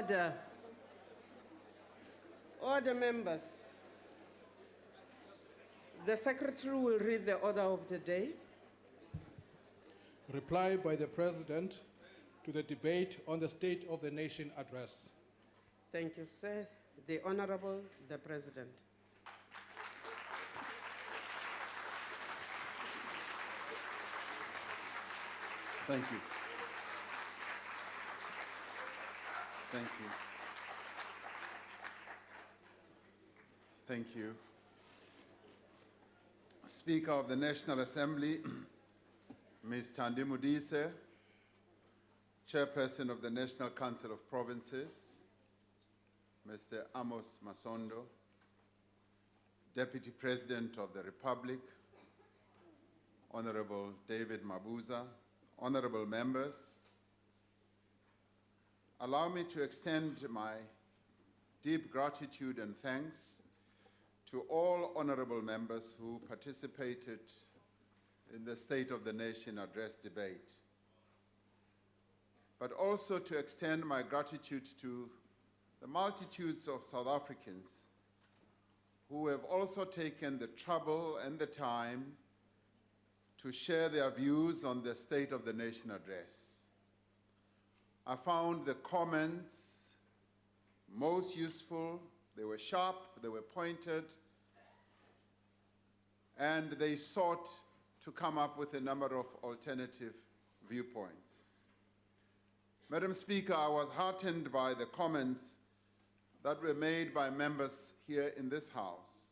Order. Order, members. The Secretary will read the order of the day. Reply by the President to the debate on the State of the Nation address. Thank you, sir. The Honorable, the President. Thank you. Thank you. Thank you. Speaker of the National Assembly, Ms. Thandi Modise, Chairperson of the National Council of Provinces, Mr. Amos Masondo, Deputy President of the Republic, Honorable David Mabuza, honorable members, allow me to extend my deep gratitude and thanks to all honorable members who participated in the State of the Nation Address debate, but also to extend my gratitude to the multitudes of South Africans who have also taken the trouble and the time to share their views on the State of the Nation Address. I found the comments most useful. They were sharp, they were pointed, and they sought to come up with a number of alternative viewpoints. Madam Speaker, I was heartened by the comments that were made by members here in this House,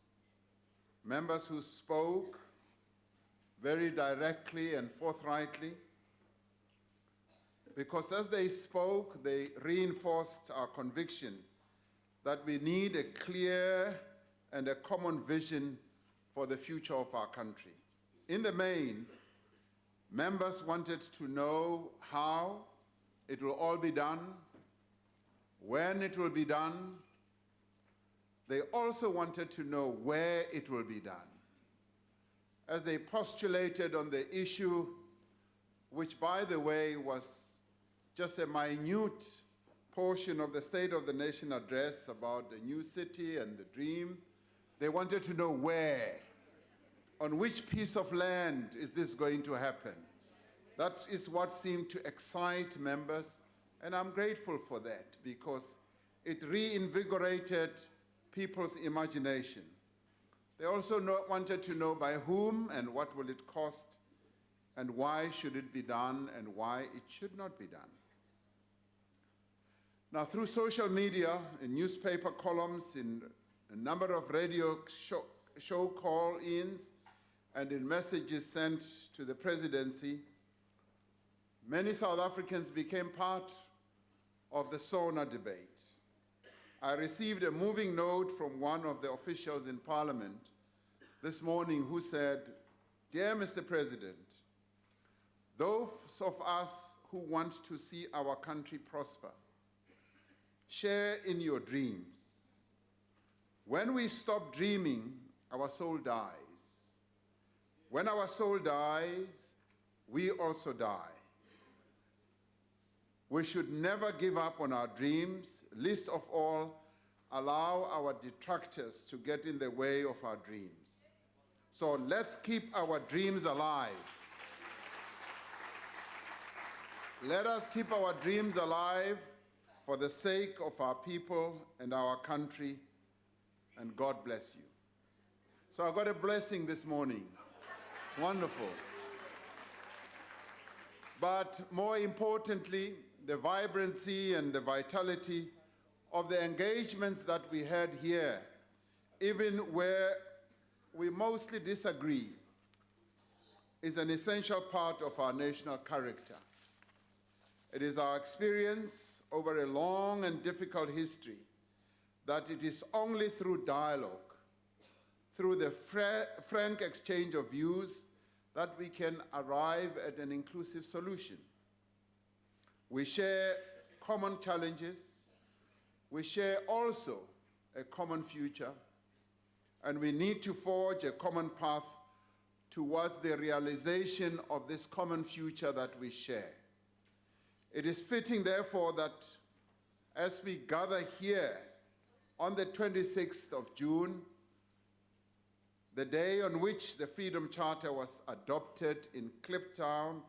members who spoke very directly and forthrightly, because as they spoke, they reinforced our conviction that we need a clear and a common vision for the future of our country. In the main, members wanted to know how it will all be done, when it will be done. They also wanted to know where it will be done. As they postulated on the issue, which by the way was just a minute portion of the State of the Nation address about the new city and the dream, they wanted to know where, on which piece of land is this going to happen. That is what seemed to excite members, and I'm grateful for that because it reinvigorated people's imagination. They also wanted to know by whom and what will it cost and why should it be done and why it should not be done. Now, through social media, in newspaper columns, in a number of radio show call-ins, and in messages sent to the presidency, many South Africans became part of the SONA debate. I received a moving note from one of the officials in Parliament this morning who said, "Dear Mr. President, those of us who want to see our country prosper, share in your dreams. When we stop dreaming, our soul dies. When our soul dies, we also die. We should never give up on our dreams, least of all, allow our detractors to get in the way of our dreams. So let's keep our dreams alive. Let us keep our dreams alive for the sake of our people and our country, and God bless you." So I got a blessing this morning. It's wonderful. But more importantly, the vibrancy and the vitality of the engagements that we had here, even where we mostly disagree, is an essential part of our national character. It is our experience over a long and difficult history that it is only through dialogue, through the frank exchange of views, that we can arrive at an inclusive solution. We share common challenges. We share also a common future, and we need to forge a common path towards the realization of this common future that we share. It is fitting, therefore, that as we gather here on the 26th of June, the day on which the Freedom Charter was adopted in Kliptown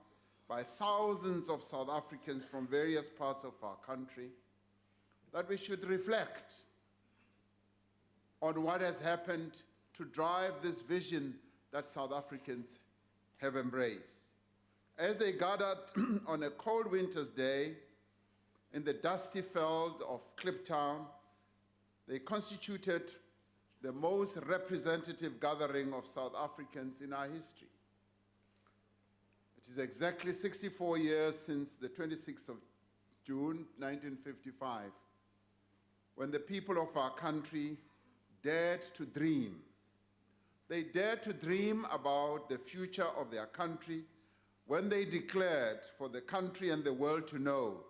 by thousands of South Africans from various parts of our country, that we should reflect on what has happened to drive this vision that South Africans have embraced. As they gathered on a cold winter's day in the dusty veld of Kliptown, they constituted the most representative gathering of South Africans in our history. It is exactly 64 years since the 26th of June, 1955, when the people of our country dared to dream. They dared to dream about the future of their country when they declared for the country and the world to know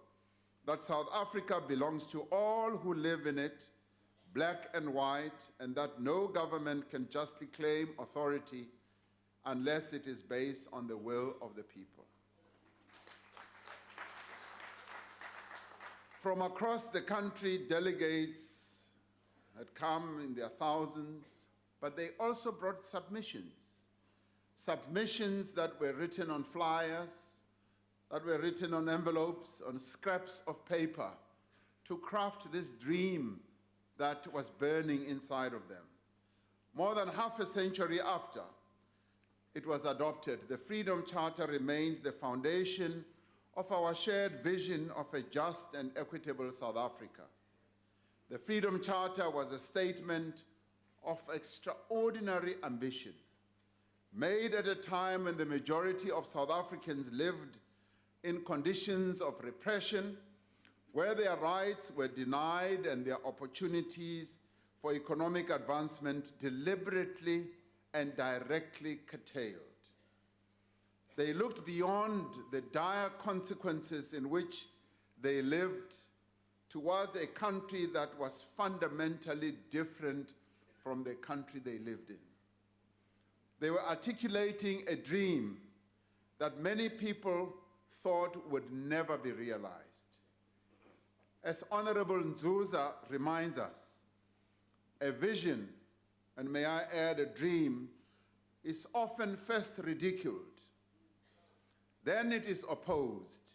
that South Africa belongs to all who live in it, black and white, and that no government can justly claim authority unless it is based on the will of the people. From across the country, delegates had come in their thousands, but they also brought submissions. Submissions that were written on flyers, that were written on envelopes, on scraps of paper, to craft this dream that was burning inside of them. More than half a century after it was adopted, the Freedom Charter remains the foundation of our shared vision of a just and equitable South Africa. The Freedom Charter was a statement of extraordinary ambition, made at a time when the majority of South Africans lived in conditions of repression, where their rights were denied and their opportunities for economic advancement deliberately and directly curtailed. They looked beyond the dire consequences in which they lived towards a country that was fundamentally different from the country they lived in. They were articulating a dream that many people thought would never be realized. As Honorable Nzuza reminds us, a vision, and may I add a dream, is often first ridiculed, then it is opposed,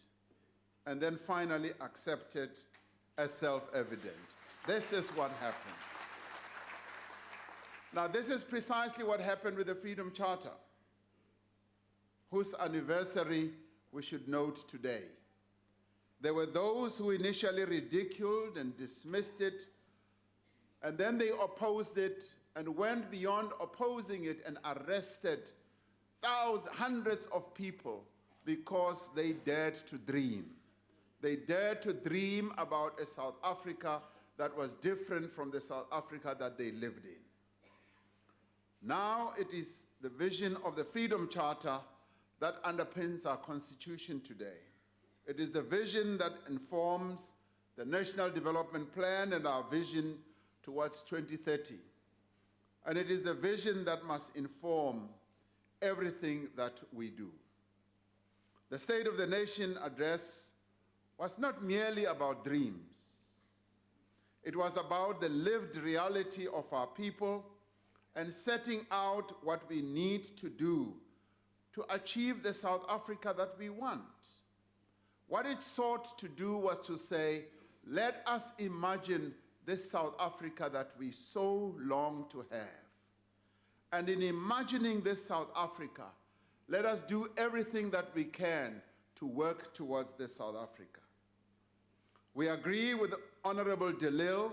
and then finally accepted as self-evident. This is what happens. Now, this is precisely what happened with the Freedom Charter, whose anniversary we should note today. There were those who initially ridiculed and dismissed it, and then they opposed it and went beyond opposing it and arrested hundreds of people because they dared to dream. They dared to dream about a South Africa that was different from the South Africa that they lived in. Now it is the vision of the Freedom Charter that underpins our Constitution today. It is the vision that informs the National Development Plan and our vision towards 2030. And it is the vision that must inform everything that we do. The State of the Nation address was not merely about dreams. It was about the lived reality of our people and setting out what we need to do to achieve the South Africa that we want. What it sought to do was to say, let us imagine this South Africa that we so long to have. And in imagining this South Africa, let us do everything that we can to work towards this South Africa. We agree with Honorable DeLille,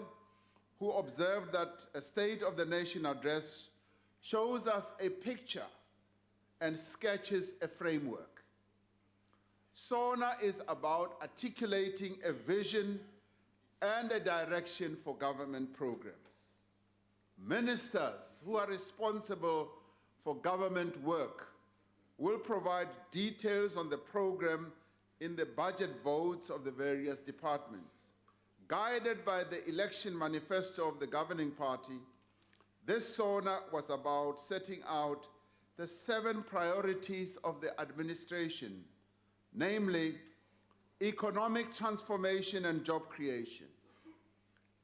who observed that a State of the Nation address shows us a picture and sketches a framework. SONA is about articulating a vision and a direction for government programs. Ministers who are responsible for government work will provide details on the program in the budget votes of the various departments. Guided by the election manifesto of the governing party, this SONA was about setting out the 7 priorities of the administration, namely economic transformation and job creation,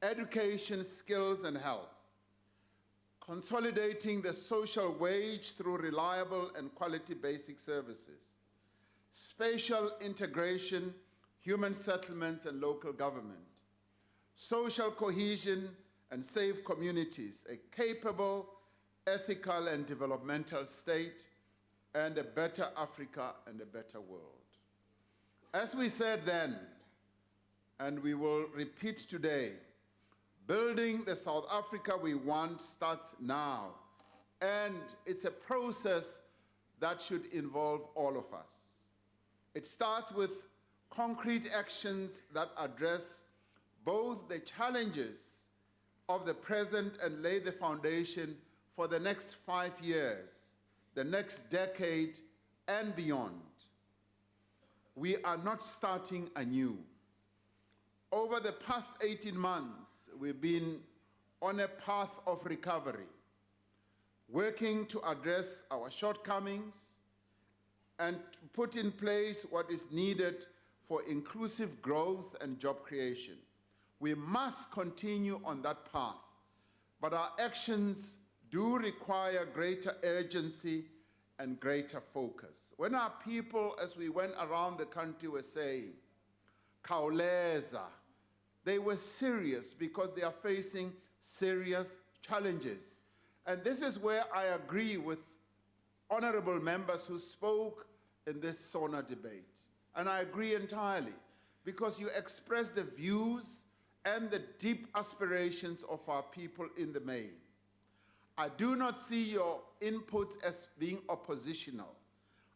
education, skills, and health, consolidating the social wage through reliable and quality basic services, spatial integration, human settlements, and local government, social cohesion and safe communities, a capable, ethical, and developmental state, and a better Africa and a better world. As we said then, and we will repeat today, building the South Africa we want starts now, and it's a process that should involve all of us. It starts with concrete actions that address both the challenges of the present and lay the foundation for the next 5 years, the next decade, and beyond. We are not starting anew. Over the past 18 months, we've been on a path of recovery, working to address our shortcomings and to put in place what is needed for inclusive growth and job creation. We must continue on that path, but our actions do require greater urgency and greater focus. When our people, as we went around the country, were saying, "Khawuleza," they were serious because they are facing serious challenges. And this is where I agree with honorable members who spoke in this SONA debate. And I agree entirely, because you express the views and the deep aspirations of our people in the main. I do not see your inputs as being oppositional.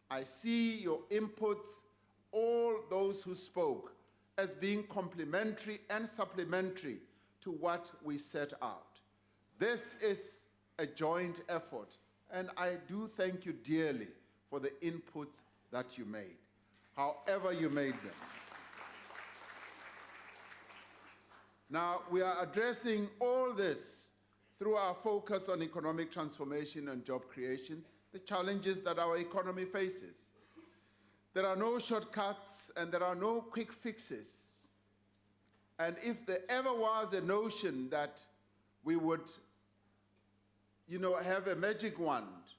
I see your inputs, all those who spoke, as being complementary and supplementary to what we set out. This is a joint effort, and I do thank you dearly for the inputs that you made, however you made them. Now, we are addressing all this through our focus on economic transformation and job creation, the challenges that our economy faces. There are no shortcuts and there are no quick fixes. And if there ever was a notion that we would, have a magic wand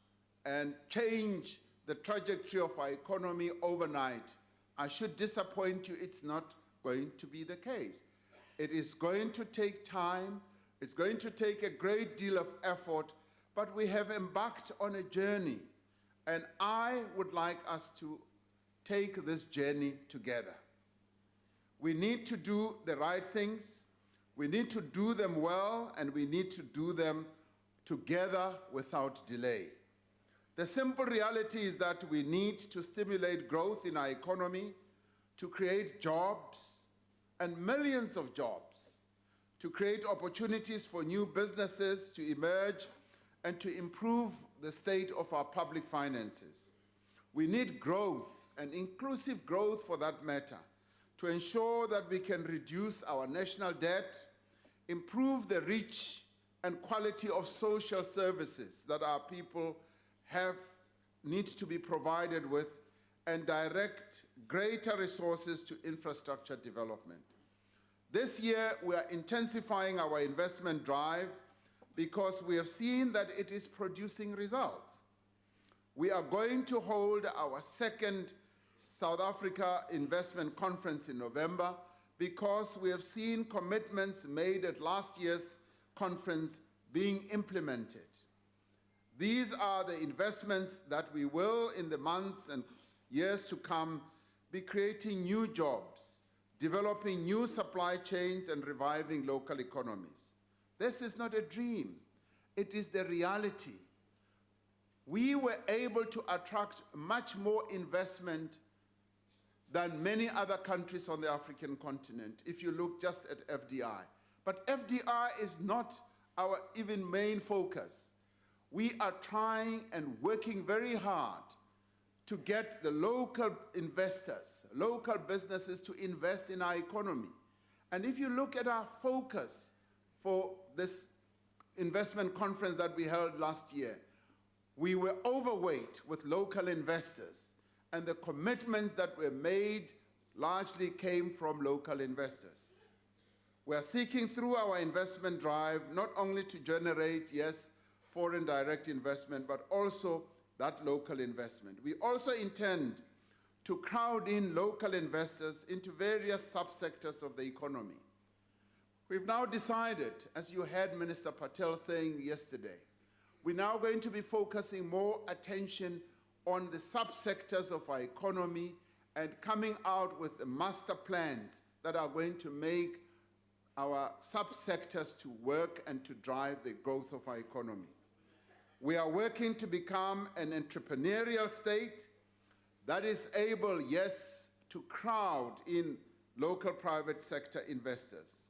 and change the trajectory of our economy overnight, I should disappoint you, it's not going to be the case. It is going to take time, it's going to take a great deal of effort, but we have embarked on a journey, and I would like us to take this journey together. We need to do the right things, we need to do them well, and we need to do them together without delay. The simple reality is that we need to stimulate growth in our economy, to create jobs, and millions of jobs, to create opportunities for new businesses to emerge, and to improve the state of our public finances. We need growth, and inclusive growth for that matter, to ensure that we can reduce our national debt, improve the reach and quality of social services that our people need to be provided with, and direct greater resources to infrastructure development. This year, we are intensifying our investment drive because we have seen that it is producing results. We are going to hold our second South Africa Investment Conference in November because we have seen commitments made at last year's conference being implemented. These are the investments that we will, in the months and years to come, be creating new jobs, developing new supply chains, and reviving local economies. This is not a dream, it is the reality. We were able to attract much more investment than many other countries on the African continent, if you look just at FDI. But FDI is not our even main focus. We are trying and working very hard to get the local investors, local businesses to invest in our economy. And if you look at our focus for this investment conference that we held last year, we were overweight with local investors, and the commitments that were made largely came from local investors. We are seeking through our investment drive not only to generate, yes, foreign direct investment, but also that local investment. We also intend to crowd in local investors into various subsectors of the economy. We've now decided, as you heard Minister Patel saying yesterday, we're now going to be focusing more attention on the subsectors of our economy and coming out with the master plans that are going to make our subsectors to work and to drive the growth of our economy. We are working to become an entrepreneurial state that is able, yes, to crowd in local private sector investors.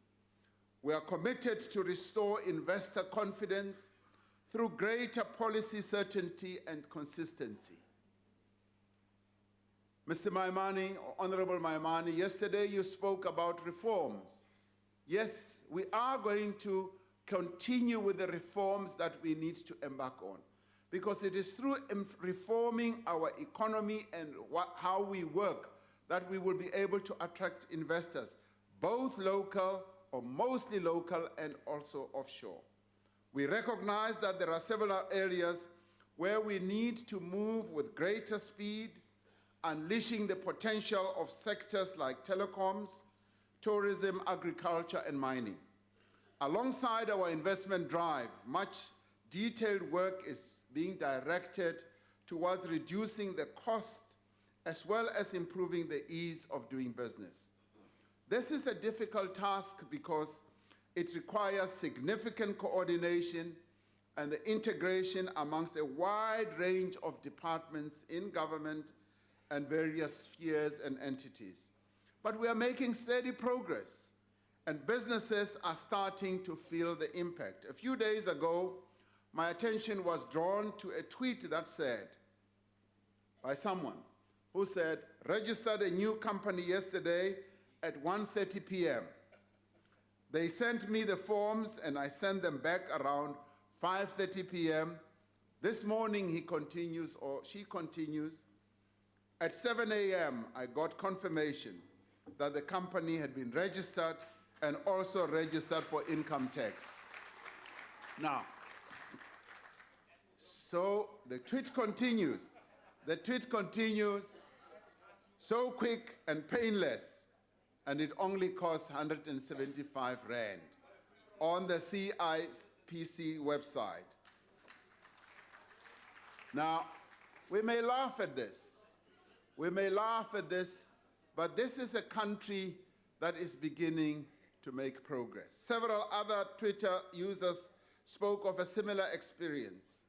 We are committed to restore investor confidence through greater policy certainty and consistency. Mr. Maimani, Honorable Maimani, yesterday you spoke about reforms. Yes, we are going to continue with the reforms that we need to embark on, because it is through reforming our economy and how we work that we will be able to attract investors, both local or mostly local and also offshore. We recognize that there are several areas where we need to move with greater speed, unleashing the potential of sectors like telecoms, tourism, agriculture, and mining. Alongside our investment drive, much detailed work is being directed towards reducing the cost as well as improving the ease of doing business. This is a difficult task because it requires significant coordination and the integration amongst a wide range of departments in government and various spheres and entities. But we are making steady progress, and businesses are starting to feel the impact. A few days ago, my attention was drawn to a tweet that said, by someone who said, registered a new company yesterday at 1:30 p.m. They sent me the forms and I sent them back around 5:30 p.m. This morning, he continues, or she continues, at 7 a.m. I got confirmation that the company had been registered and also registered for income tax. Now, so the tweet continues. The tweet continues, so quick and painless, and it only costs 175 Rand on the CIPC website. Now, we may laugh at this. We may laugh at this, but this is a country that is beginning to make progress. Several other Twitter users spoke of a similar experience.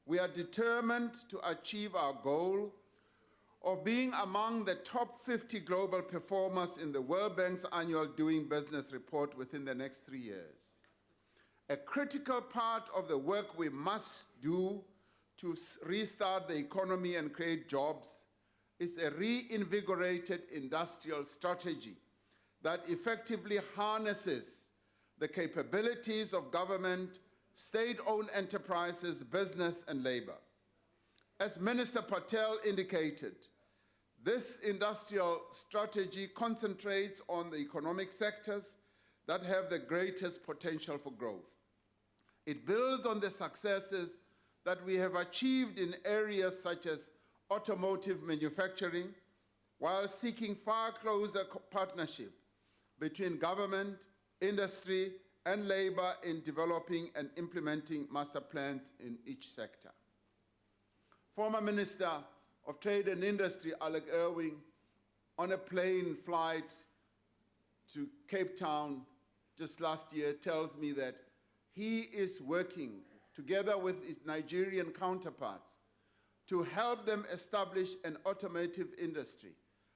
We are determined to achieve our goal of being among the top 50 global performers in the World Bank's annual Doing Business report within the next 3 years. A critical part of the work we must do to restart the economy and create jobs is a reinvigorated industrial strategy that effectively harnesses the capabilities of government, state-owned enterprises, business, and labor. As Minister Patel indicated, this industrial strategy concentrates on the economic sectors that have the greatest potential for growth. It builds on the successes that we have achieved in areas such as automotive manufacturing, while seeking far closer partnership between government, industry, and labor in developing and implementing master plans in each sector. Former Minister of Trade and Industry, Alec Irving, on a plane flight to Cape Town just last year, tells me that he is working together with his Nigerian counterparts to help them establish an automotive industry.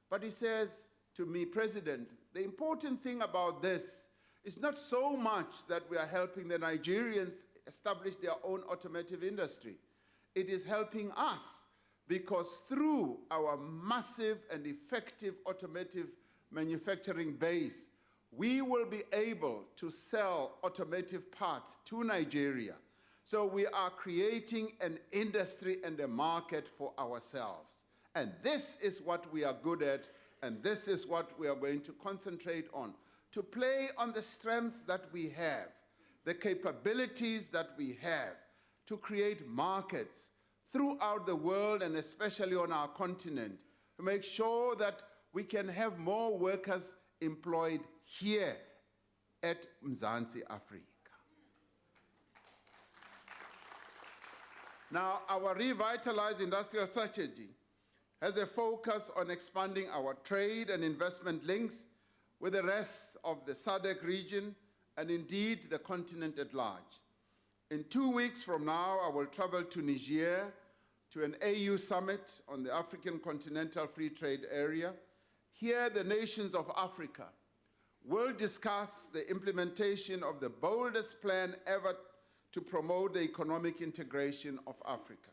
But he says to me, President, the important thing about this is not so much that we are helping the Nigerians establish their own automotive industry. It is helping us because through our massive and effective automotive manufacturing base, we will be able to sell automotive parts to Nigeria. So we are creating an industry and a market for ourselves. And this is what we are good at, and this is what we are going to concentrate on, to play on the strengths that we have, the capabilities that we have, to create markets throughout the world and especially on our continent, to make sure that we can have more workers employed here at Mzansi Africa. Now, our revitalized industrial strategy has a focus on expanding our trade and investment links with the rest of the SADC region and indeed the continent at large. In 2 weeks from now, I will travel to Niger to an AU summit on the African Continental Free Trade Area. Here, the nations of Africa will discuss the implementation of the boldest plan ever to promote the economic integration of Africa.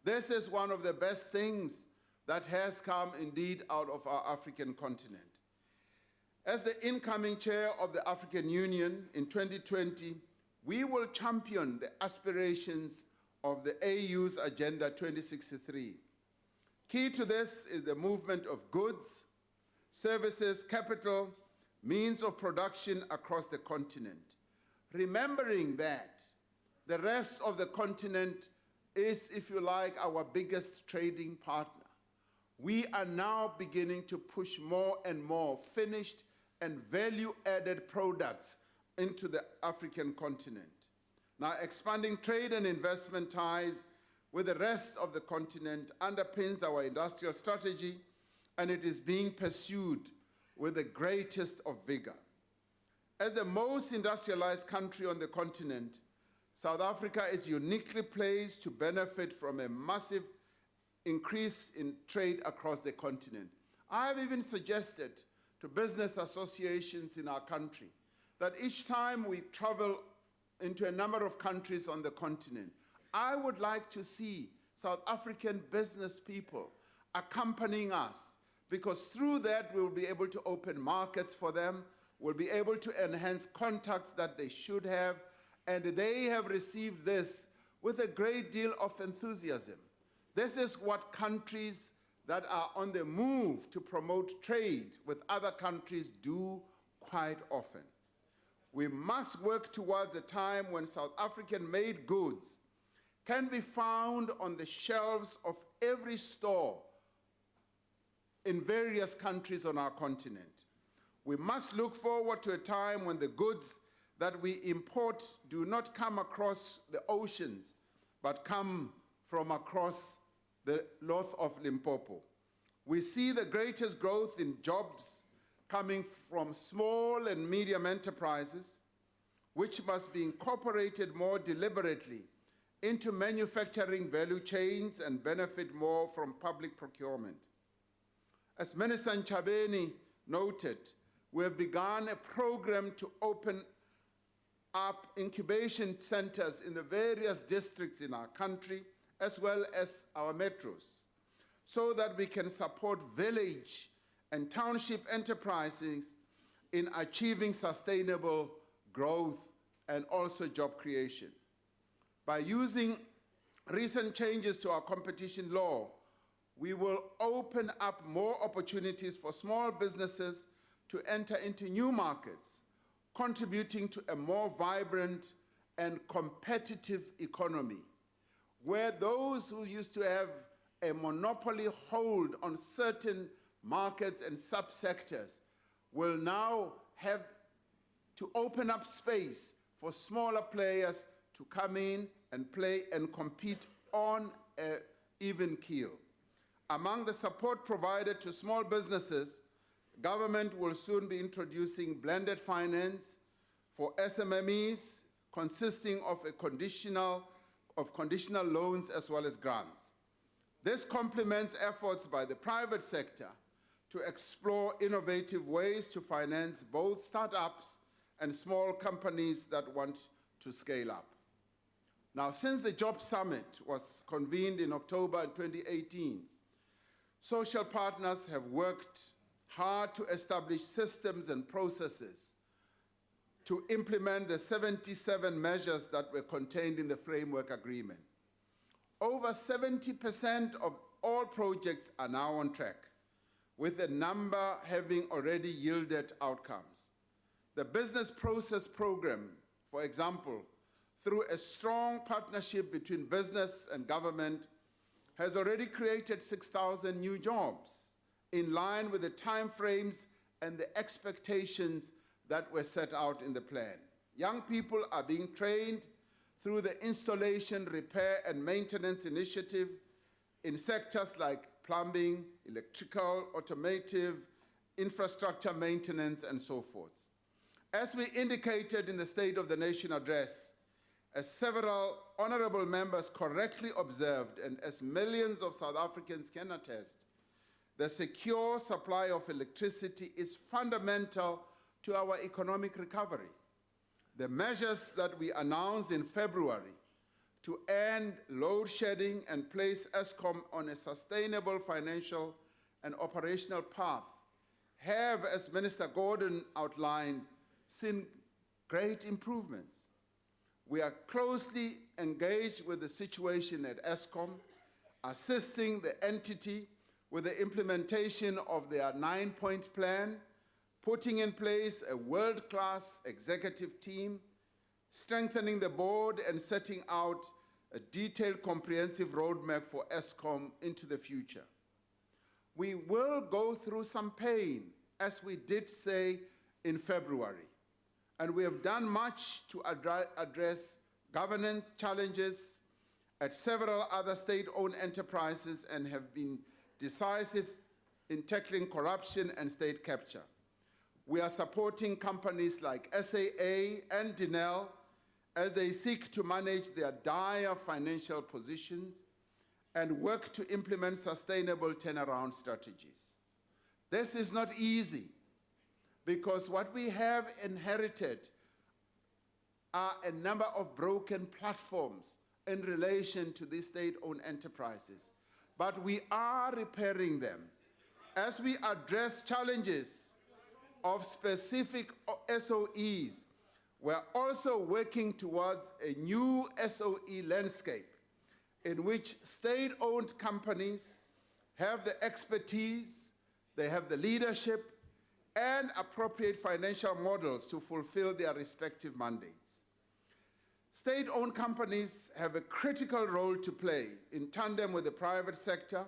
This is one of the best things that has come indeed out of our African continent. As the incoming chair of the African Union in 2020, we will champion the aspirations of the AU's Agenda 2063. Key to this is the movement of goods, services, capital, means of production across the continent. Remembering that the rest of the continent is, if you like, our biggest trading partner. We are now beginning to push more and more finished and value-added products into the African continent. Now, expanding trade and investment ties with the rest of the continent underpins our industrial strategy, and it is being pursued with the greatest of vigor. As the most industrialized country on the continent, South Africa is uniquely placed to benefit from a massive increase in trade across the continent. I have even suggested to business associations in our country that each time we travel into a number of countries on the continent, I would like to see South African business people accompanying us, because through that we'll be able to open markets for them, we'll be able to enhance contacts that they should have, and they have received this with a great deal of enthusiasm. This is what countries that are on the move to promote trade with other countries do quite often. We must work towards a time when South African-made goods can be found on the shelves of every store in various countries on our continent. We must look forward to a time when the goods that we import do not come across the oceans, but come from across the north of Limpopo. We see the greatest growth in jobs coming from small and medium enterprises, which must be incorporated more deliberately into manufacturing value chains and benefit more from public procurement. As Minister Nchabeni noted, we have begun a program to open up incubation centers in the various districts in our country, as well as our metros, so that we can support village and township enterprises in achieving sustainable growth and also job creation. By using recent changes to our competition law, we will open up more opportunities for small businesses to enter into new markets, contributing to a more vibrant and competitive economy, where those who used to have a monopoly hold on certain markets and subsectors will now have to open up space for smaller players to come in and play and compete on an even keel. Among the support provided to small businesses, government will soon be introducing blended finance for SMMEs, consisting of conditional loans as well as grants. This complements efforts by the private sector to explore innovative ways to finance both startups and small companies that want to scale up. Now, since the Job Summit was convened in October 2018, social partners have worked hard to establish systems and processes to implement the 77 measures that were contained in the framework agreement. Over 70% of all projects are now on track, with a number having already yielded outcomes. The business process program, for example, through a strong partnership between business and government, has already created 6,000 new jobs in line with the timeframes and the expectations that were set out in the plan. Young people are being trained through the installation, repair, and maintenance initiative in sectors like plumbing, electrical, automotive, infrastructure maintenance, and so forth. As we indicated in the State of the Nation address, as several honorable members correctly observed, and as millions of South Africans can attest, the secure supply of electricity is fundamental to our economic recovery. The measures that we announced in February to end load shedding and place Eskom on a sustainable financial and operational path have, as Minister Gordon outlined, seen great improvements. We are closely engaged with the situation at Eskom, assisting the entity with the implementation of their 9-point plan, putting in place a world-class executive team, strengthening the board, and setting out a detailed, comprehensive roadmap for Eskom into the future. We will go through some pain, as we did say in February, and we have done much to address governance challenges at several other state-owned enterprises and have been decisive in tackling corruption and state capture. We are supporting companies like SAA and Denel as they seek to manage their dire financial positions and work to implement sustainable turnaround strategies. This is not easy, because what we have inherited are a number of broken platforms in relation to these state-owned enterprises. But we are repairing them. As we address challenges of specific SOEs, we're also working towards a new SOE landscape in which state-owned companies have the expertise, they have the leadership, and appropriate financial models to fulfill their respective mandates. State-owned companies have a critical role to play in tandem with the private sector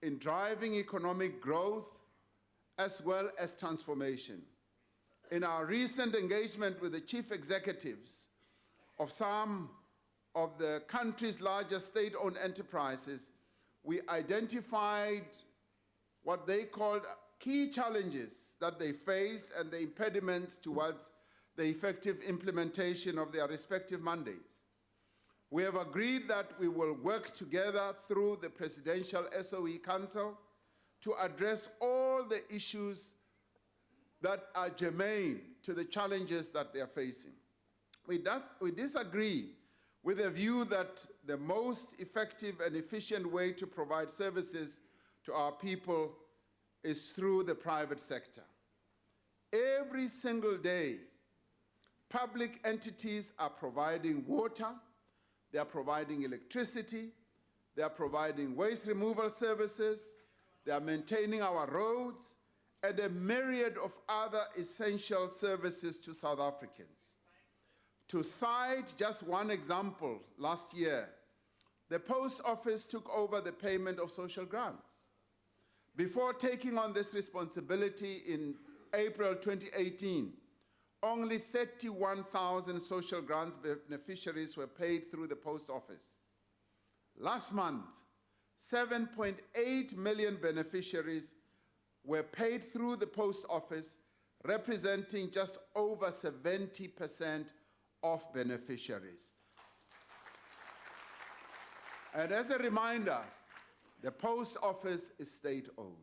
in driving economic growth as well as transformation. In our recent engagement with the chief executives of some of the country's largest state-owned enterprises, we identified what they called key challenges that they faced and the impediments towards the effective implementation of their respective mandates. We have agreed that we will work together through the Presidential SOE Council to address all the issues that are germane to the challenges that they are facing. We disagree with the view that the most effective and efficient way to provide services to our people is through the private sector. Every single day, public entities are providing water, they are providing electricity, they are providing waste removal services, they are maintaining our roads, and a myriad of other essential services to South Africans. To cite just one example, last year, the Post Office took over the payment of social grants. Before taking on this responsibility in April 2018, only 31,000 social grants beneficiaries were paid through the Post Office. Last month, 7.8 million beneficiaries were paid through the Post Office, representing just over 70% of beneficiaries. And as a reminder, the Post Office is state-owned.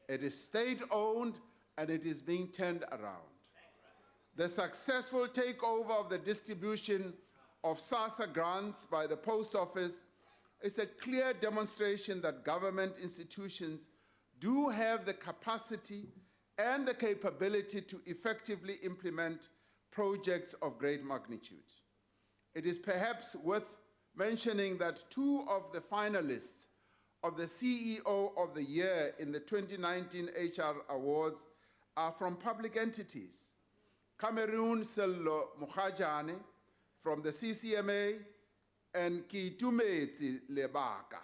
It is state-owned and it is being turned around. The successful takeover of the distribution of SASSA grants by the Post Office is a clear demonstration that government institutions do have the capacity and the capability to effectively implement projects of great magnitude. It is perhaps worth mentioning that 2 of the finalists of the CEO of the Year in the 2019 HR Awards are from public entities. Cameroon Sello Mukajane from the CCMA, and Kitumeti Lebaka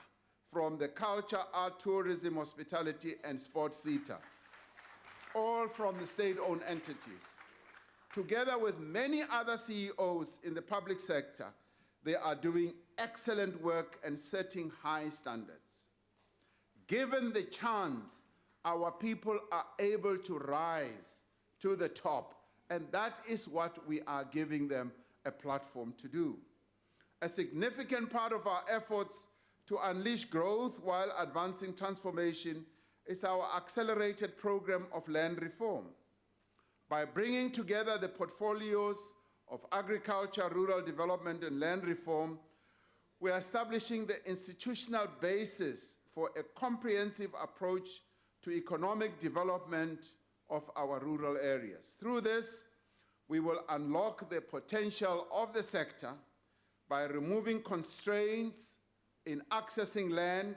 from the Culture, Art, Tourism, Hospitality, and Sports Theatre, all from the state-owned entities. Together with many other CEOs in the public sector, they are doing excellent work and setting high standards. Given the chance, our people are able to rise to the top, and that is what we are giving them a platform to do. A significant part of our efforts to unleash growth while advancing transformation is our accelerated program of land reform. By bringing together the portfolios of agriculture, rural development, and land reform, we are establishing the institutional basis for a comprehensive approach to economic development of our rural areas. Through this, we will unlock the potential of the sector by removing constraints in accessing land,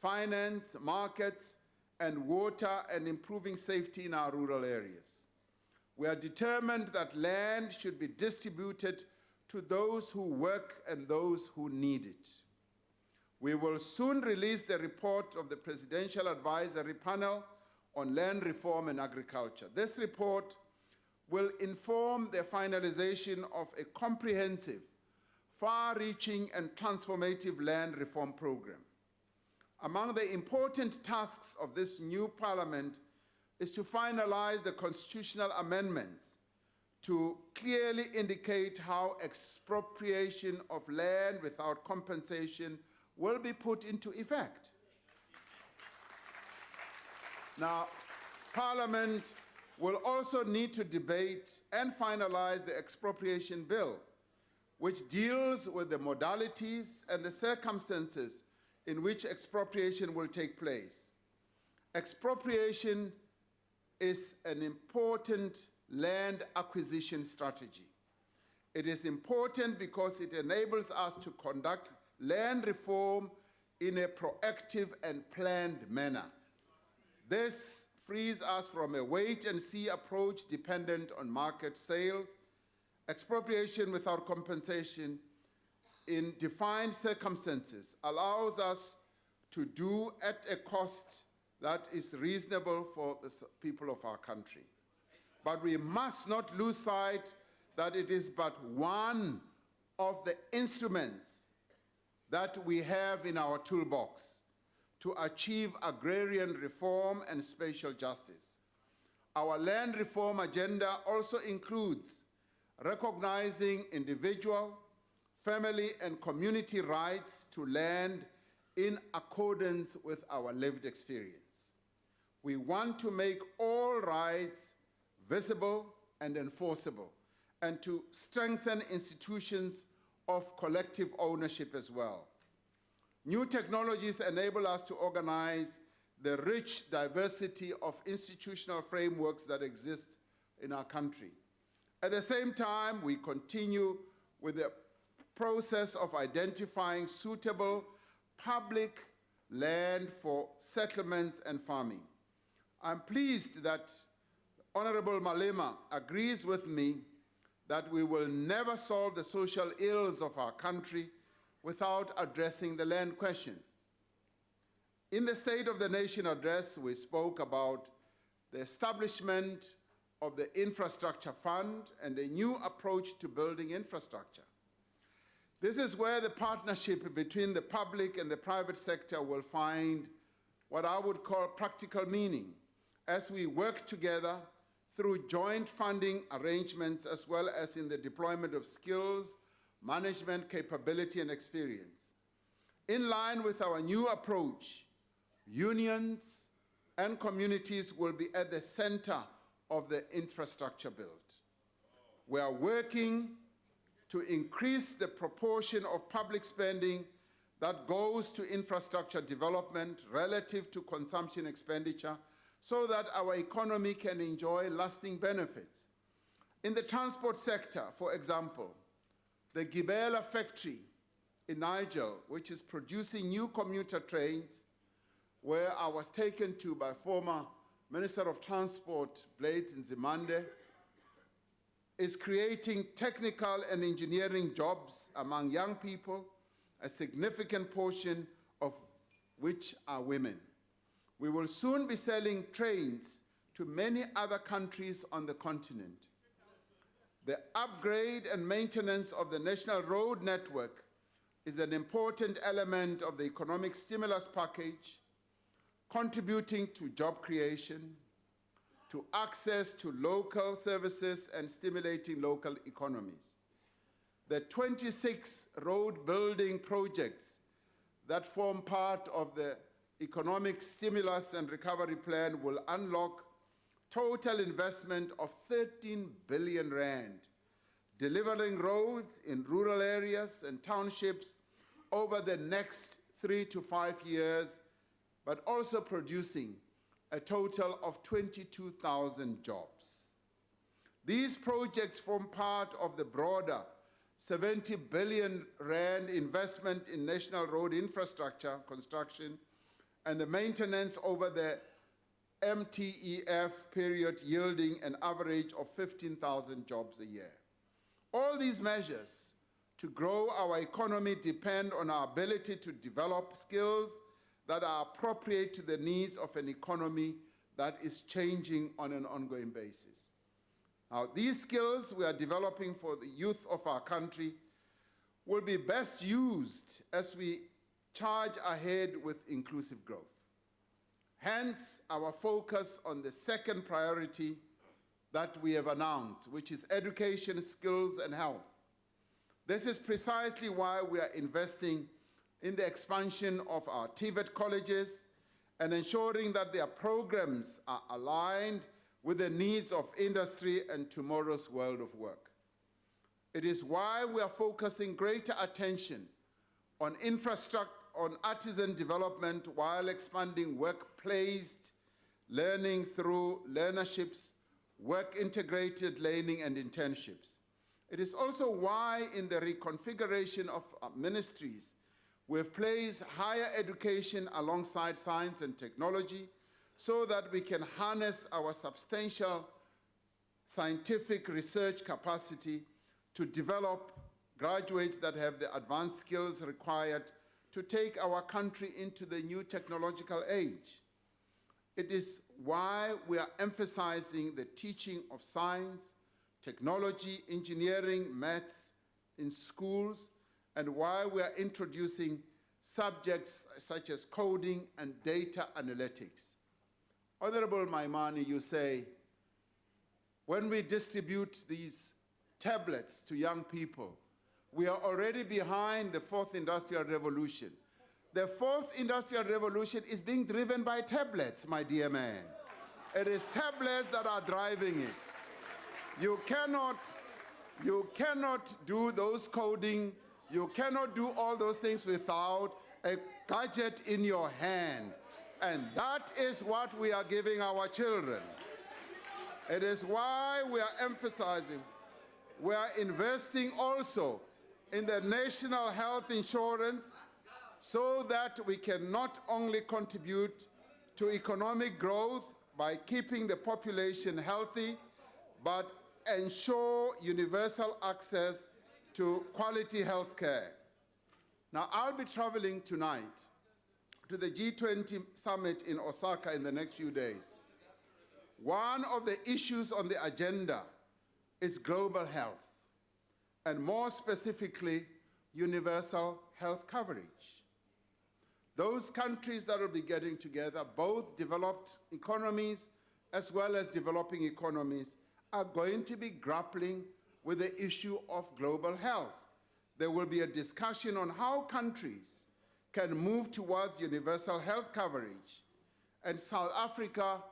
finance, markets, and water, and improving safety in our rural areas. We are determined that land should be distributed to those who work and those who need it. We will soon release the report of the Presidential Advisory Panel on Land Reform and Agriculture. This report will inform the finalization of a comprehensive, far-reaching, and transformative land reform program. Among the important tasks of this new parliament is to finalize the constitutional amendments to clearly indicate how expropriation of land without compensation will be put into effect. Now, Parliament will also need to debate and finalize the expropriation bill, which deals with the modalities and the circumstances in which expropriation will take place. Expropriation is an important land acquisition strategy. It is important because it enables us to conduct land reform in a proactive and planned manner. This frees us from a wait-and-see approach dependent on market sales. Expropriation without compensation in defined circumstances allows us to do at a cost that is reasonable for the people of our country. But we must not lose sight that it is but one of the instruments that we have in our toolbox to achieve agrarian reform and spatial justice. Our land reform agenda also includes recognizing individual, family, and community rights to land in accordance with our lived experience. We want to make all rights visible and enforceable, and to strengthen institutions of collective ownership as well. New technologies enable us to organize the rich diversity of institutional frameworks that exist in our country. At the same time, we continue with the process of identifying suitable public land for settlements and farming. I'm pleased that Honorable Malema agrees with me that we will never solve the social ills of our country without addressing the land question. In the State of the Nation address, we spoke about the establishment of the Infrastructure Fund and a new approach to building infrastructure. This is where the partnership between the public and the private sector will find what I would call practical meaning as we work together through joint funding arrangements as well as in the deployment of skills, management capability, and experience. In line with our new approach, unions and communities will be at the center of the infrastructure build. We are working to increase the proportion of public spending that goes to infrastructure development relative to consumption expenditure so that our economy can enjoy lasting benefits. In the transport sector, for example, the Gibela factory in Niger, which is producing new commuter trains, where I was taken to by former Minister of Transport, Blade Nzimande, is creating technical and engineering jobs among young people, a significant portion of which are women. We will soon be selling trains to many other countries on the continent. The upgrade and maintenance of the national road network is an important element of the economic stimulus package, contributing to job creation, to access to local services and stimulating local economies. The 26 road building projects that form part of the economic stimulus and recovery plan will unlock total investment of 13 billion rand, delivering roads in rural areas and townships over the next 3 to 5 years, but also producing a total of 22,000 jobs. These projects form part of the broader 70 billion rand investment in national road infrastructure construction and the maintenance over the MTEF period, yielding an average of 15,000 jobs a year. All these measures to grow our economy depend on our ability to develop skills that are appropriate to the needs of an economy that is changing on an ongoing basis. Now, these skills we are developing for the youth of our country will be best used as we charge ahead with inclusive growth. Hence, our focus on the second priority that we have announced, which is education, skills, and health. This is precisely why we are investing in the expansion of our TVET colleges and ensuring that their programs are aligned with the needs of industry and tomorrow's world of work. It is why we are focusing greater attention on infrastructure, on artisan development while expanding work-placed learning through learnerships, work-integrated learning and internships. It is also why in the reconfiguration of our ministries, we've placed higher education alongside science and technology so that we can harness our substantial scientific research capacity to develop graduates that have the advanced skills required to take our country into the new technological age. It is why we are emphasizing the teaching of science, technology, engineering, maths in schools, and why we are introducing subjects such as coding and data analytics. Honorable Maimani, you say, when we distribute these tablets to young people, we are already behind the fourth industrial revolution. The fourth industrial revolution is being driven by tablets, my dear man. It is tablets that are driving it. You cannot do those coding, you cannot do all those things without a gadget in your hand. And that is what we are giving our children. It is why we are emphasizing, we are investing also in the national health insurance so that we can not only contribute to economic growth by keeping the population healthy, but ensure universal access to quality health care. Now, I'll be traveling tonight to the G20 summit in Osaka in the next few days. One of the issues on the agenda is global health, and more specifically, universal health coverage. Those countries that will be getting together, both developed economies as well as developing economies, are going to be grappling with the issue of global health. There will be a discussion on how countries can move towards universal health coverage, and South Africa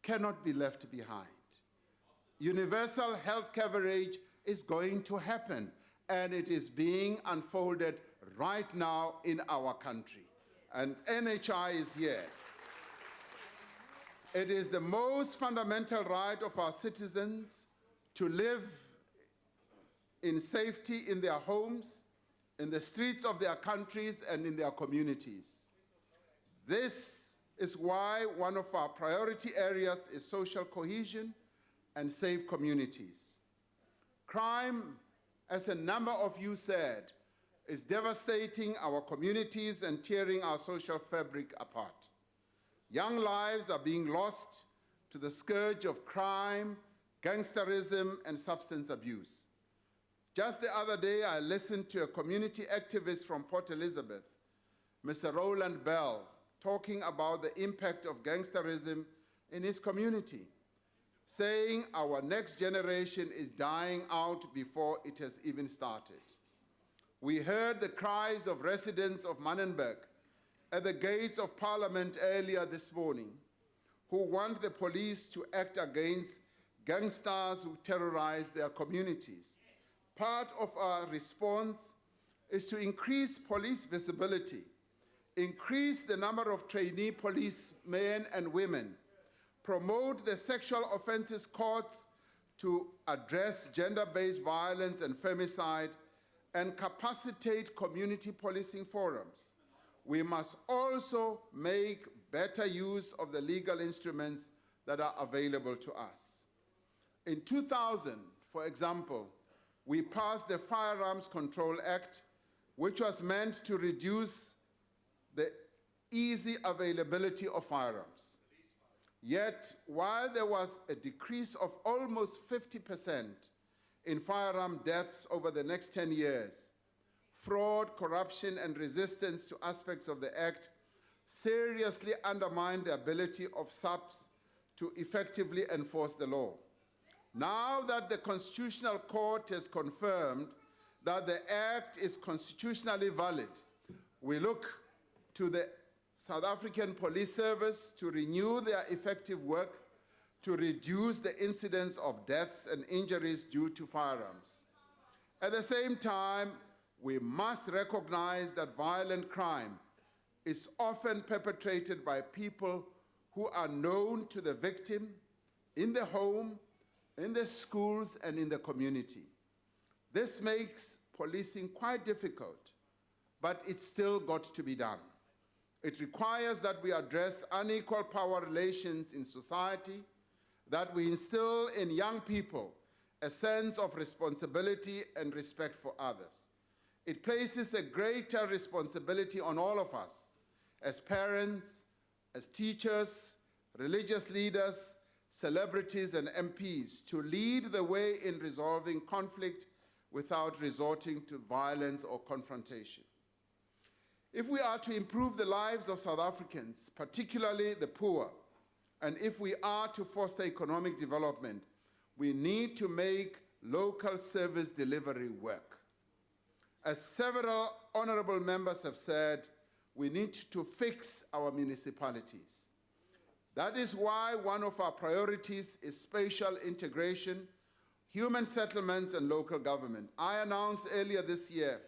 cannot be left behind. Universal health coverage is going to happen, and it is being unfolded right now in our country. And NHI is here. It is the most fundamental right of our citizens to live in safety in their homes, in the streets of their countries, and in their communities. This is why one of our priority areas is social cohesion and safe communities. Crime, as a number of you said, is devastating our communities and tearing our social fabric apart. Young lives are being lost to the scourge of crime, gangsterism, and substance abuse. Just the other day, I listened to a community activist from Port Elizabeth, Mr. Roland Bell, talking about the impact of gangsterism in his community, saying our next generation is dying out before it has even started. We heard the cries of residents of Manenberg at the gates of Parliament earlier this morning, who want the police to act against gangsters who terrorize their communities. Part of our response is to increase police visibility, increase the number of trainee policemen and women, promote the sexual offenses courts to address gender-based violence and femicide, and capacitate community policing forums. We must also make better use of the legal instruments that are available to us. In 2000, for example, we passed the Firearms Control Act, which was meant to reduce the easy availability of firearms. Yet, while there was a decrease of almost 50% in firearm deaths over the next 10 years, fraud, corruption, and resistance to aspects of the Act seriously undermined the ability of SAPS to effectively enforce the law. Now that the Constitutional Court has confirmed that the Act is constitutionally valid, we look to the South African Police Service to renew their effective work to reduce the incidence of deaths and injuries due to firearms. At the same time, we must recognize that violent crime is often perpetrated by people who are known to the victim in the home, in the schools, and in the community. This makes policing quite difficult, but it's still got to be done. It requires that we address unequal power relations in society, that we instill in young people a sense of responsibility and respect for others. It places a greater responsibility on all of us, as parents, as teachers, religious leaders, celebrities, and MPs, to lead the way in resolving conflict without resorting to violence or confrontation. If we are to improve the lives of South Africans, particularly the poor, and if we are to foster economic development, we need to make local service delivery work. As several honorable members have said, we need to fix our municipalities. That is why one of our priorities is spatial integration, human settlements, and local government. I announced earlier this year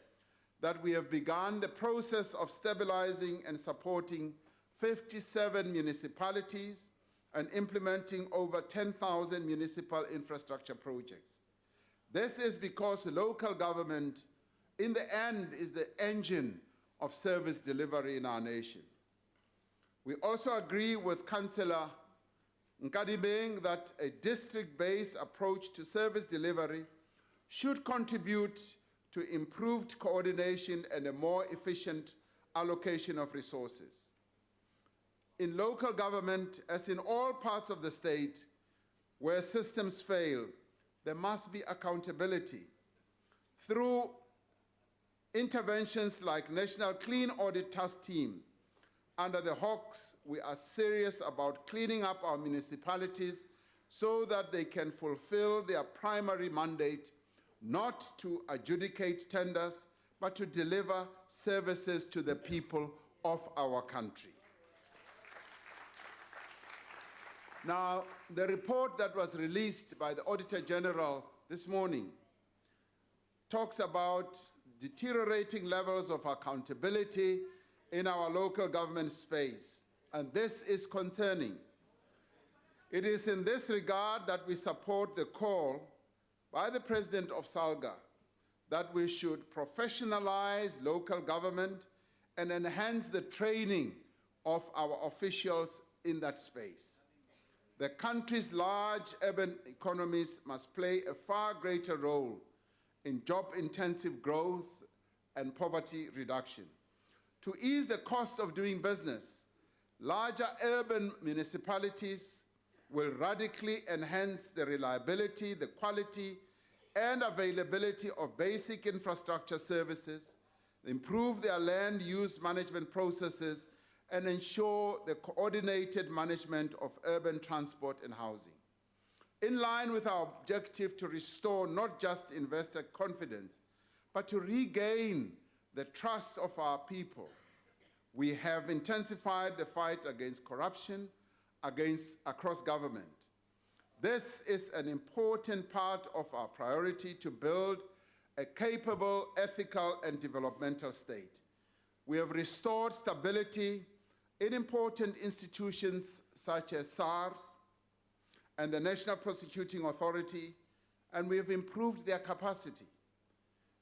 that we have begun the process of stabilizing and supporting 57 municipalities and implementing over 10,000 municipal infrastructure projects. This is because local government, in the end, is the engine of service delivery in our nation. We also agree with Councillor Nkadibeng that a district-based approach to service delivery should contribute to improved coordination and a more efficient allocation of resources. In local government, as in all parts of the state, where systems fail, there must be accountability. Through interventions like National Clean Audit Task Team, under the Hawks, we are serious about cleaning up our municipalities so that they can fulfill their primary mandate, not to adjudicate tenders, but to deliver services to the people of our country. Now, the report that was released by the Auditor General this morning talks about deteriorating levels of accountability in our local government space, and this is concerning. It is in this regard that we support the call by the President of SALGA that we should professionalize local government and enhance the training of our officials in that space. The country's large urban economies must play a far greater role in job-intensive growth and poverty reduction. To ease the cost of doing business, larger urban municipalities will radically enhance the reliability, the quality, and availability of basic infrastructure services, improve their land use management processes, and ensure the coordinated management of urban transport and housing. In line with our objective to restore not just investor confidence, but to regain the trust of our people, we have intensified the fight against corruption across government. This is an important part of our priority to build a capable, ethical, and developmental state. We have restored stability in important institutions such as SARS and the National Prosecuting Authority, and we have improved their capacity.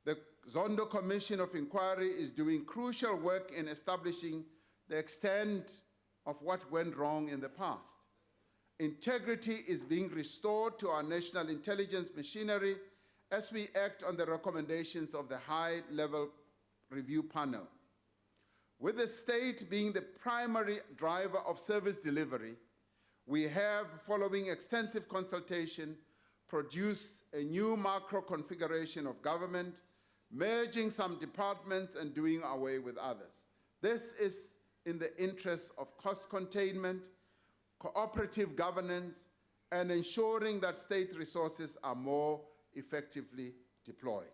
The Zondo Commission of Inquiry is doing crucial work in establishing the extent of what went wrong in the past. Integrity is being restored to our national intelligence machinery as we act on the recommendations of the high-level review panel. With the state being the primary driver of service delivery, we have, following extensive consultation, produced a new macro configuration of government, merging some departments and doing away with others. This is in the interest of cost containment, cooperative governance, and ensuring that state resources are more effectively deployed.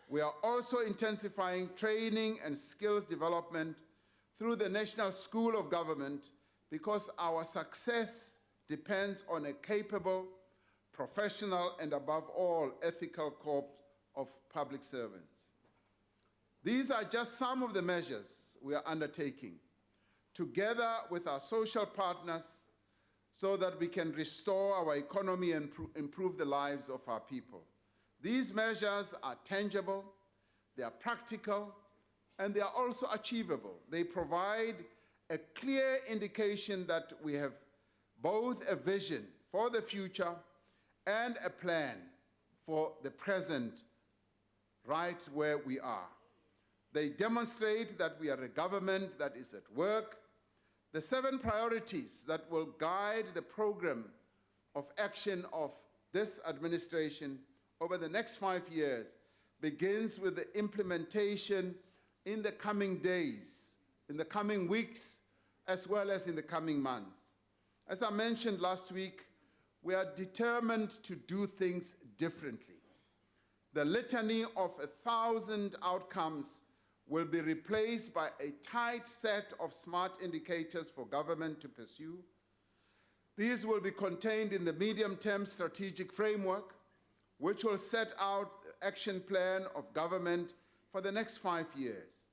We are also intensifying training and skills development through the National School of Government because our success depends on a capable, professional, and above all, ethical corps of public servants. These are just some of the measures we are undertaking, together with our social partners, so that we can restore our economy and improve the lives of our people. These measures are tangible, they are practical, and they are also achievable. They provide a clear indication that we have both a vision for the future and a plan for the present, right where we are. They demonstrate that we are a government that is at work. The 7 priorities that will guide the program of action of this administration over the next 5 years begins with the implementation in the coming days, in the coming weeks, as well as in the coming months. As I mentioned last week, we are determined to do things differently. The litany of 1,000 outcomes will be replaced by a tight set of smart indicators for government to pursue. These will be contained in the medium-term strategic framework, which will set out the action plan of government for the next 5 years.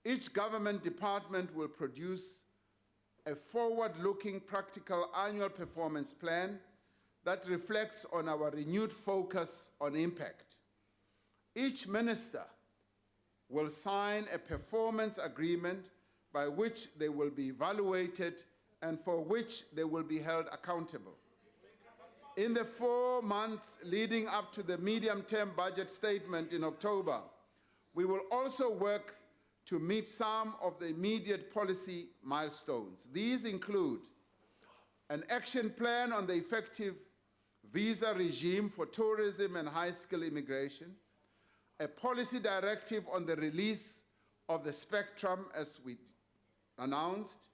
Each government department will produce a forward-looking, practical annual performance plan that reflects on our renewed focus on impact. Each minister will sign a performance agreement by which they will be evaluated and for which they will be held accountable. In the 4 months leading up to the medium-term budget statement in October, we will also work to meet some of the immediate policy milestones. These include an action plan on the effective visa regime for tourism and high-skill immigration, a policy directive on the release of the spectrum, as we announced,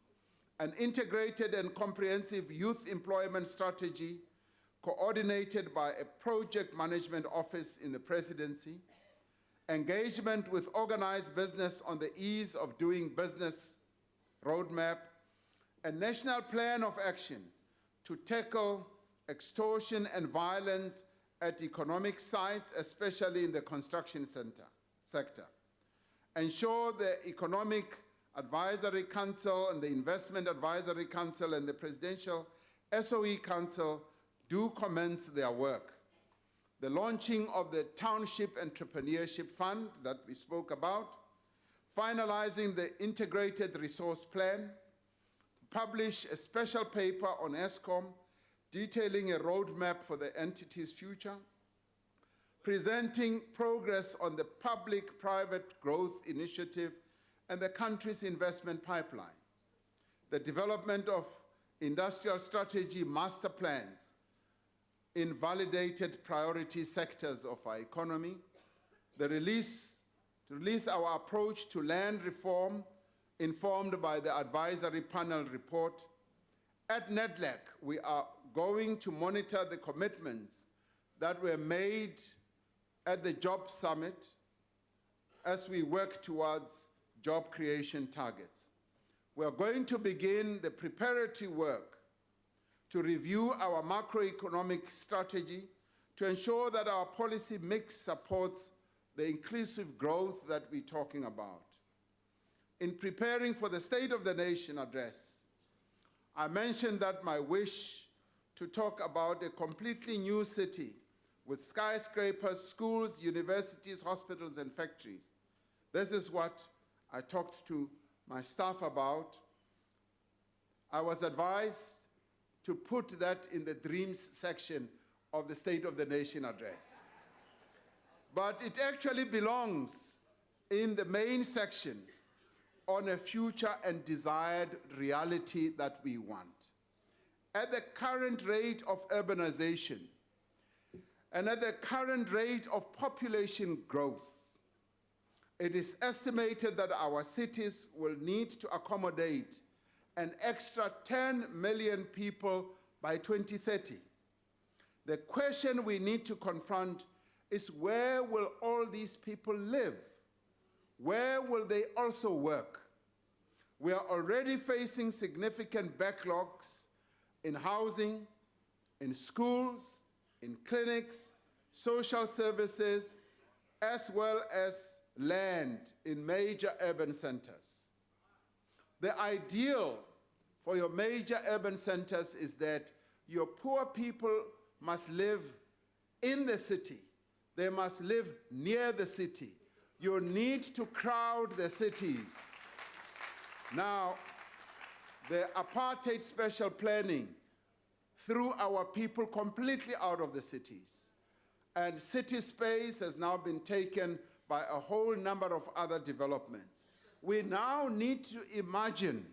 an integrated and comprehensive youth employment strategy coordinated by a project management office in the presidency, engagement with organized business on the ease of doing business roadmap, a national plan of action to tackle extortion and violence at economic sites, especially in the construction sector. Ensure the Economic Advisory Council and the Investment Advisory Council and the Presidential SOE Council do commence their work. The launching of the Township Entrepreneurship Fund that we spoke about, finalizing the Integrated Resource Plan, publish a special paper on ESCOM, detailing a roadmap for the entity's future, presenting progress on the public-private growth initiative and the country's investment pipeline, the development of industrial strategy master plans in validated priority sectors of our economy, to release our approach to land reform informed by the advisory panel report. At NEDLAC, we are going to monitor the commitments that were made at the Job Summit as we work towards job creation targets. We are going to begin the preparatory work to review our macroeconomic strategy to ensure that our policy mix supports the inclusive growth that we're talking about. In preparing for the State of the Nation address, I mentioned that my wish to talk about a completely new city with skyscrapers, schools, universities, hospitals, and factories. This is what I talked to my staff about. I was advised to put that in the dreams section of the State of the Nation address. But it actually belongs in the main section on a future and desired reality that we want. At the current rate of urbanization and at the current rate of population growth, it is estimated that our cities will need to accommodate an extra 10 million people by 2030. The question we need to confront is, where will all these people live? Where will they also work? We are already facing significant backlogs in housing, in schools, in clinics, social services, as well as land in major urban centers. The ideal for your major urban centers is that your poor people must live in the city. They must live near the city. You need to crowd the cities. Now, the apartheid special planning threw our people completely out of the cities. And city space has now been taken by a whole number of other developments. We now need to imagine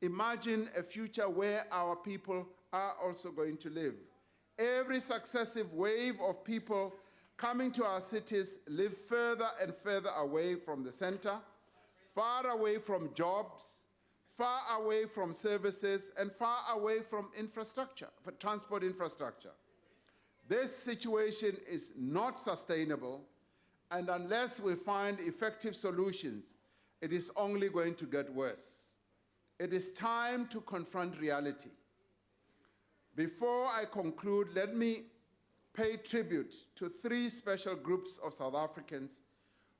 a future where our people are also going to live. Every successive wave of people coming to our cities live further and further away from the center, far away from jobs, far away from services, and far away from infrastructure, for transport infrastructure. This situation is not sustainable, and unless we find effective solutions, it is only going to get worse. It is time to confront reality. Before I conclude, let me pay tribute to 3 special groups of South Africans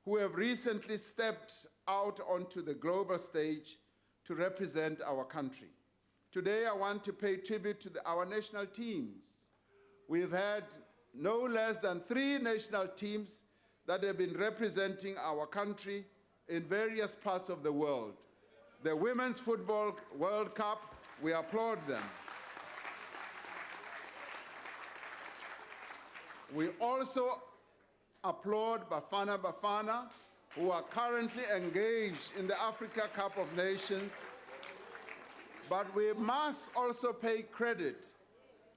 who have recently stepped out onto the global stage to represent our country. Today, I want to pay tribute to our national teams. We've had no less than 3 national teams that have been representing our country in various parts of the world. The Women's Football World Cup, we applaud them. We also applaud Bafana Bafana, who are currently engaged in the Africa Cup of Nations. But we must also pay credit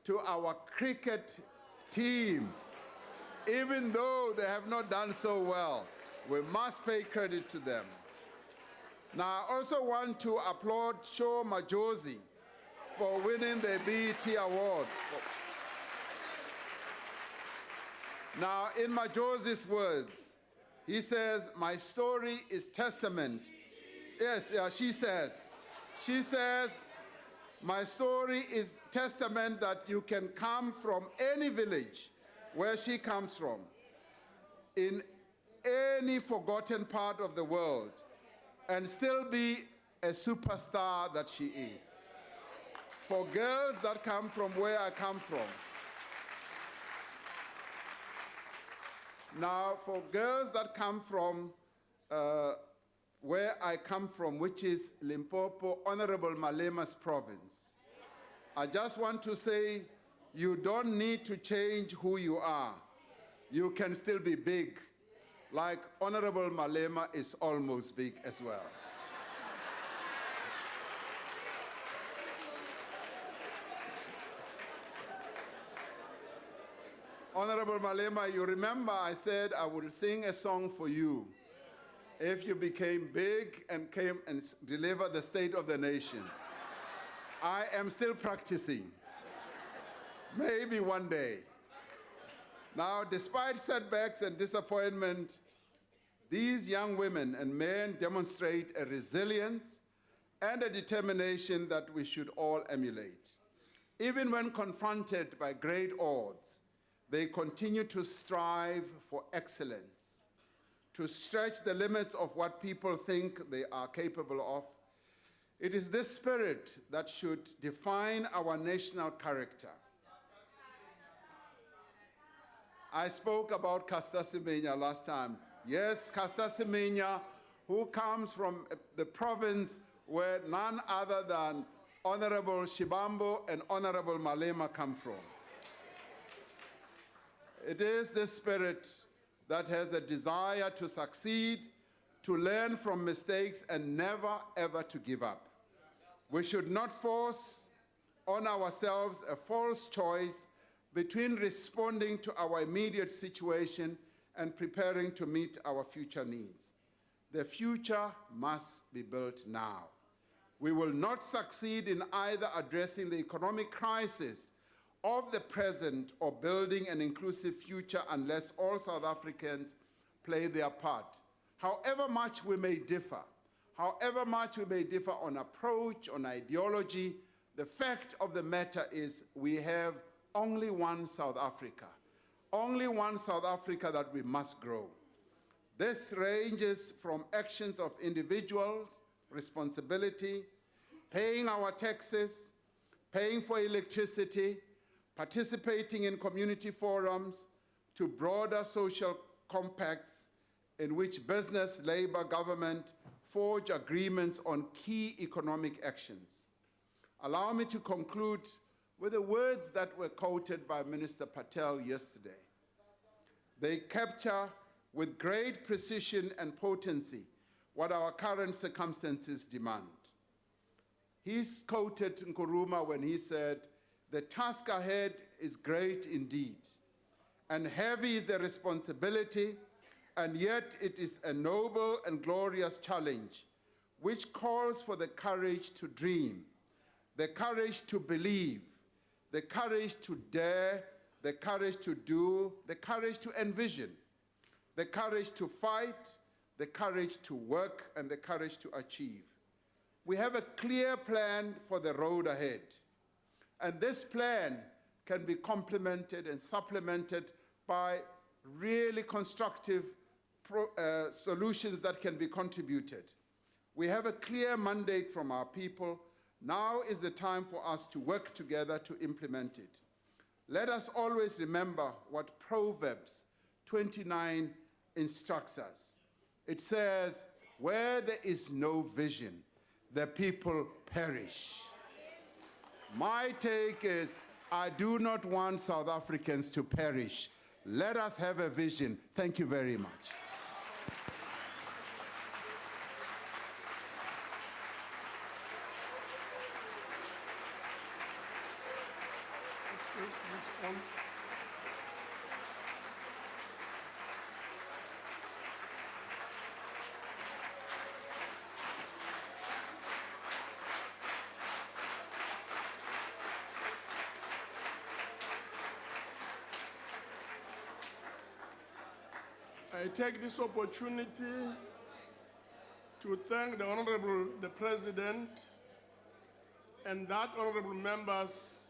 to our cricket team. Even though they have not done so well, we must pay credit to them. Now, I also want to applaud Sho Majosi for winning the BET Award. Now, in Majosi's words, he says, "My story is testament." Yes, she says, "My story is testament that you can come from any village where she comes from, in any forgotten part of the world, and still be a superstar that she is. For girls that come from where I come from, now for girls that come from where I come from, which is Limpopo, Honorable Malema's province, I just want to say You don't need to change who you are. You can still be big, like Honorable Malema is almost big as well. Honorable Malema, you remember I said I would sing a song for you if you became big and came and delivered the State of the Nation. I am still practicing. Maybe one day. Now, despite setbacks and disappointment, these young women and men demonstrate a resilience and a determination that we should all emulate. Even when confronted by great odds, they continue to strive for excellence, to stretch the limits of what people think they are capable of. It is this spirit that should define our national character. I spoke about Caster Semenya last time. Yes, Caster Semenya, who comes from the province where none other than Honorable Shibambo and Honorable Malema come from. It is this spirit that has a desire to succeed, to learn from mistakes, and never, ever to give up. We should not force on ourselves a false choice between responding to our immediate situation and preparing to meet our future needs. The future must be built now. We will not succeed in either addressing the economic crisis of the present or building an inclusive future unless all South Africans play their part. However much we may differ on approach, on ideology, the fact of the matter is we have only one South Africa that we must grow. This ranges from actions of individuals, responsibility, paying our taxes, paying for electricity, participating in community forums, to broader social compacts in which business, labor, government forge agreements on key economic actions. Allow me to conclude with the words that were quoted by Minister Patel yesterday. They capture with great precision and potency what our current circumstances demand. He's quoted Nkrumah when he said, "The task ahead is great indeed, and heavy is the responsibility, and yet it is a noble and glorious challenge, which calls for the courage to dream, the courage to believe, the courage to dare, the courage to do, the courage to envision, the courage to fight, the courage to work, and the courage to achieve." We have a clear plan for the road ahead. And this plan can be complemented and supplemented by really constructive solutions that can be contributed. We have a clear mandate from our people. Now is the time for us to work together to implement it. Let us always remember what Proverbs 29 instructs us. It says, "Where there is no vision, the people perish." My take is, I do not want South Africans to perish. Let us have a vision. Thank you very much. I take this opportunity to thank the President, and that honorable members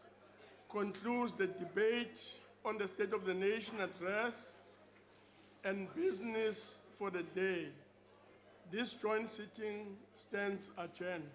concludes the debate on the State of the Nation address and business for the day. This joint sitting stands adjourned.